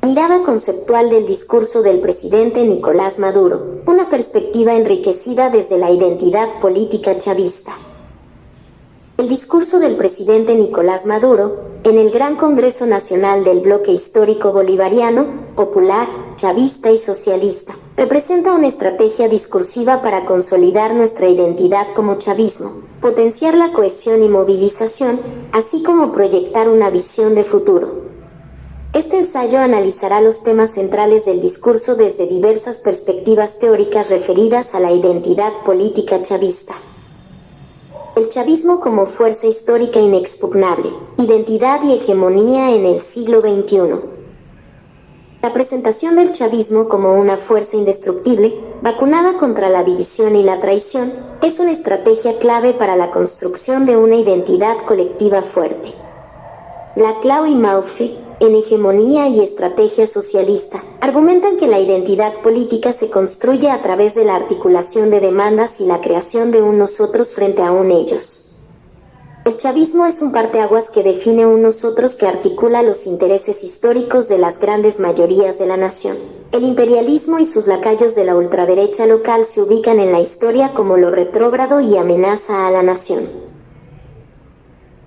Mirada conceptual del discurso del presidente Nicolás Maduro, una perspectiva enriquecida desde la identidad política chavista. El discurso del presidente Nicolás Maduro, en el Gran Congreso Nacional del Bloque Histórico Bolivariano, Popular, Chavista y Socialista, representa una estrategia discursiva para consolidar nuestra identidad como chavismo, potenciar la cohesión y movilización, así como proyectar una visión de futuro. Este ensayo analizará los temas centrales del discurso desde diversas perspectivas teóricas referidas a la identidad política chavista. El chavismo como fuerza histórica inexpugnable, identidad y hegemonía en el siglo XXI. La presentación del chavismo como una fuerza indestructible, vacunada contra la división y la traición, es una estrategia clave para la construcción de una identidad colectiva fuerte. Laclau y Maufi, en Hegemonía y Estrategia Socialista, argumentan que la identidad política se construye a través de la articulación de demandas y la creación de un nosotros frente a un ellos. El chavismo es un parteaguas que define un nosotros que articula los intereses históricos de las grandes mayorías de la nación. El imperialismo y sus lacayos de la ultraderecha local se ubican en la historia como lo retrógrado y amenaza a la nación.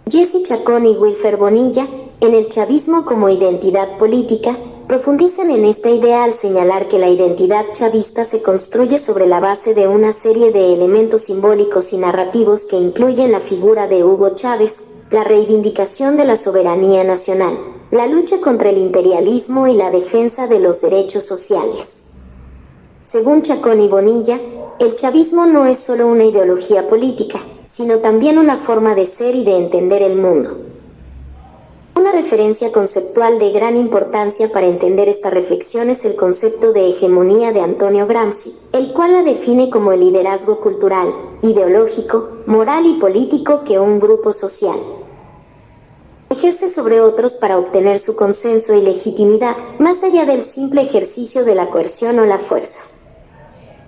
Jesse Chacón y Wilfer Bonilla, en el chavismo como identidad política, profundizan en esta idea al señalar que la identidad chavista se construye sobre la base de una serie de elementos simbólicos y narrativos que incluyen la figura de Hugo Chávez, la reivindicación de la soberanía nacional, la lucha contra el imperialismo y la defensa de los derechos sociales. Según Chacón y Bonilla, el chavismo no es solo una ideología política, sino también una forma de ser y de entender el mundo. Una referencia conceptual de gran importancia para entender esta reflexión es el concepto de hegemonía de Antonio Gramsci, el cual la define como el liderazgo cultural, ideológico, moral y político que un grupo social ejerce sobre otros para obtener su consenso y legitimidad, más allá del simple ejercicio de la coerción o la fuerza.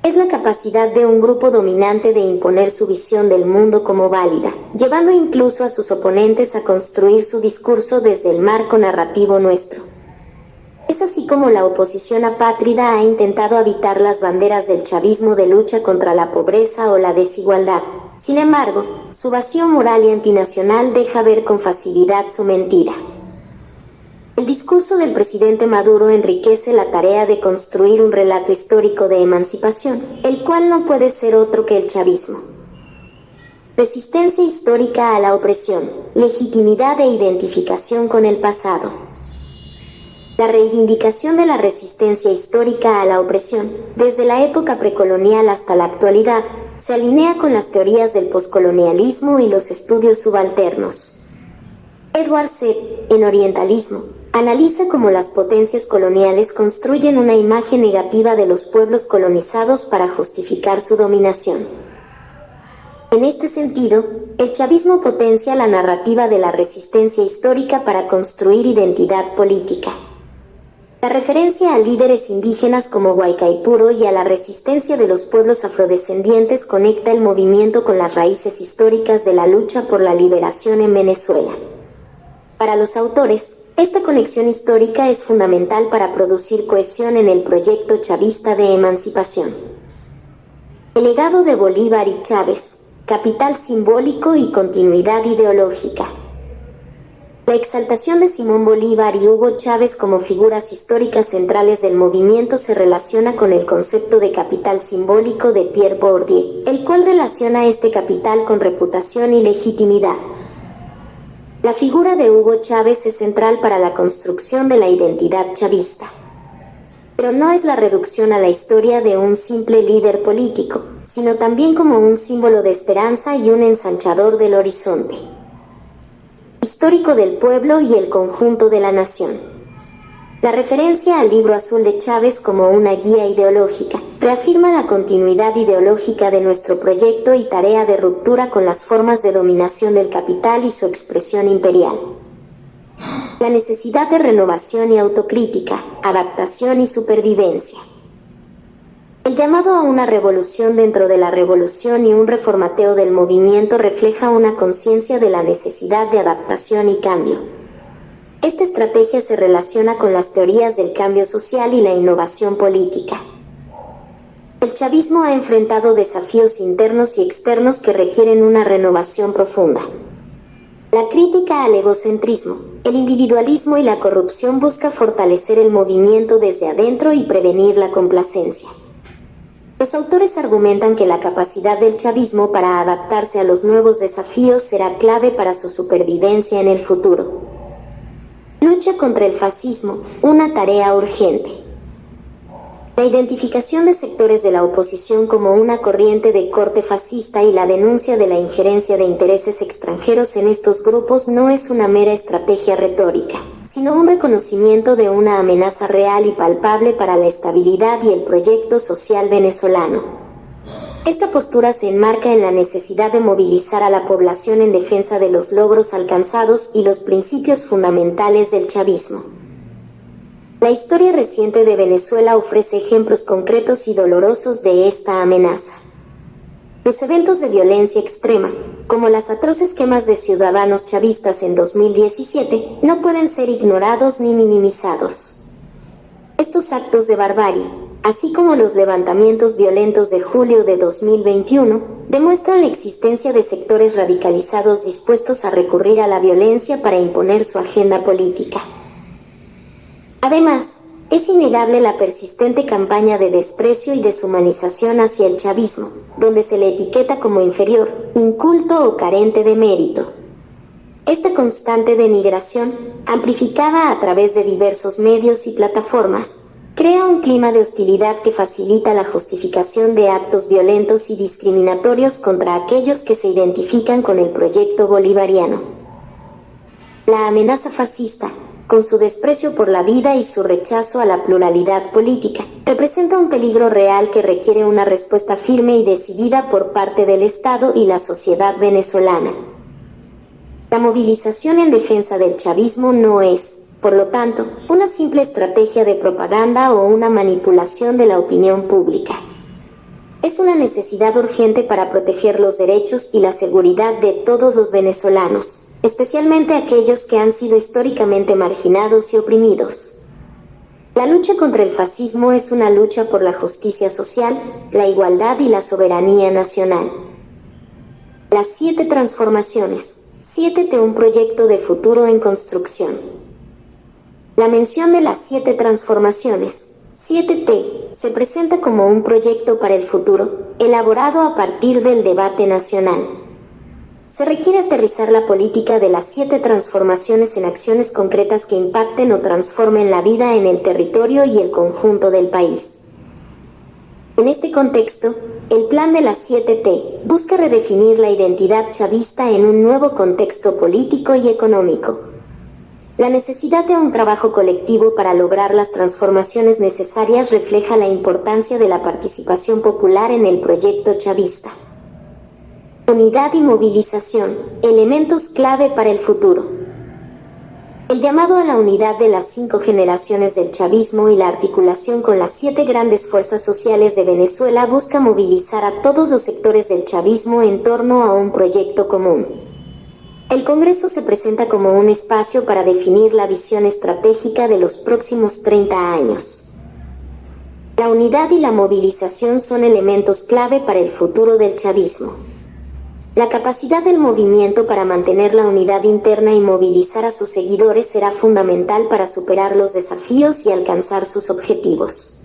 Es la capacidad de un grupo dominante de imponer su visión del mundo como válida, llevando incluso a sus oponentes a construir su discurso desde el marco narrativo nuestro. Es así como la oposición apátrida ha intentado habitar las banderas del chavismo de lucha contra la pobreza o la desigualdad. Sin embargo, su vacío moral y antinacional deja ver con facilidad su mentira. El discurso del presidente Maduro enriquece la tarea de construir un relato histórico de emancipación, el cual no puede ser otro que el chavismo. Resistencia histórica a la opresión, legitimidad e identificación con el pasado. La reivindicación de la resistencia histórica a la opresión, desde la época precolonial hasta la actualidad, se alinea con las teorías del poscolonialismo y los estudios subalternos. Edward Said, en Orientalismo, analiza cómo las potencias coloniales construyen una imagen negativa de los pueblos colonizados para justificar su dominación. En este sentido, el chavismo potencia la narrativa de la resistencia histórica para construir identidad política. La referencia a líderes indígenas como Guaycaipuro y a la resistencia de los pueblos afrodescendientes conecta el movimiento con las raíces históricas de la lucha por la liberación en Venezuela. Para los autores, esta conexión histórica es fundamental para producir cohesión en el proyecto chavista de emancipación. El legado de Bolívar y Chávez, capital simbólico y continuidad ideológica. La exaltación de Simón Bolívar y Hugo Chávez como figuras históricas centrales del movimiento se relaciona con el concepto de capital simbólico de Pierre Bourdieu, el cual relaciona este capital con reputación y legitimidad. La figura de Hugo Chávez es central para la construcción de la identidad chavista. Pero no es la reducción a la historia de un simple líder político, sino también como un símbolo de esperanza y un ensanchador del horizonte histórico del pueblo y el conjunto de la nación. La referencia al Libro Azul de Chávez como una guía ideológica reafirma la continuidad ideológica de nuestro proyecto y tarea de ruptura con las formas de dominación del capital y su expresión imperial. La necesidad de renovación y autocrítica, adaptación y supervivencia. El llamado a una revolución dentro de la revolución y un reformateo del movimiento refleja una conciencia de la necesidad de adaptación y cambio. Esta estrategia se relaciona con las teorías del cambio social y la innovación política. El chavismo ha enfrentado desafíos internos y externos que requieren una renovación profunda. La crítica al egocentrismo, el individualismo y la corrupción busca fortalecer el movimiento desde adentro y prevenir la complacencia. Los autores argumentan que la capacidad del chavismo para adaptarse a los nuevos desafíos será clave para su supervivencia en el futuro. Lucha contra el fascismo, una tarea urgente. La identificación de sectores de la oposición como una corriente de corte fascista y la denuncia de la injerencia de intereses extranjeros en estos grupos no es una mera estrategia retórica, sino un reconocimiento de una amenaza real y palpable para la estabilidad y el proyecto social venezolano. Esta postura se enmarca en la necesidad de movilizar a la población en defensa de los logros alcanzados y los principios fundamentales del chavismo. La historia reciente de Venezuela ofrece ejemplos concretos y dolorosos de esta amenaza. Los eventos de violencia extrema, como las atroces quemas de ciudadanos chavistas en 2017, no pueden ser ignorados ni minimizados. Estos actos de barbarie, así como los levantamientos violentos de julio de 2021, demuestran la existencia de sectores radicalizados dispuestos a recurrir a la violencia para imponer su agenda política. Además, es innegable la persistente campaña de desprecio y deshumanización hacia el chavismo, donde se le etiqueta como inferior, inculto o carente de mérito. Esta constante denigración, amplificada a través de diversos medios y plataformas, crea un clima de hostilidad que facilita la justificación de actos violentos y discriminatorios contra aquellos que se identifican con el proyecto bolivariano. La amenaza fascista, con su desprecio por la vida y su rechazo a la pluralidad política, representa un peligro real que requiere una respuesta firme y decidida por parte del Estado y la sociedad venezolana. La movilización en defensa del chavismo no es, por lo tanto, una simple estrategia de propaganda o una manipulación de la opinión pública. Es una necesidad urgente para proteger los derechos y la seguridad de todos los venezolanos, especialmente aquellos que han sido históricamente marginados y oprimidos. La lucha contra el fascismo es una lucha por la justicia social, la igualdad y la soberanía nacional. Las 7 transformaciones. 7T, un proyecto de futuro en construcción. La mención de las 7 transformaciones, 7T, se presenta como un proyecto para el futuro, elaborado a partir del debate nacional. Se requiere aterrizar la política de las 7 transformaciones en acciones concretas que impacten o transformen la vida en el territorio y el conjunto del país. En este contexto, el plan de las 7T busca redefinir la identidad chavista en un nuevo contexto político y económico. La necesidad de un trabajo colectivo para lograr las transformaciones necesarias refleja la importancia de la participación popular en el proyecto chavista. Unidad y movilización, elementos clave para el futuro. El llamado a la unidad de las 5 generaciones del chavismo y la articulación con las 7 grandes fuerzas sociales de Venezuela busca movilizar a todos los sectores del chavismo en torno a un proyecto común. El Congreso se presenta como un espacio para definir la visión estratégica de los próximos 30 años. La unidad y la movilización son elementos clave para el futuro del chavismo. La capacidad del movimiento para mantener la unidad interna y movilizar a sus seguidores será fundamental para superar los desafíos y alcanzar sus objetivos.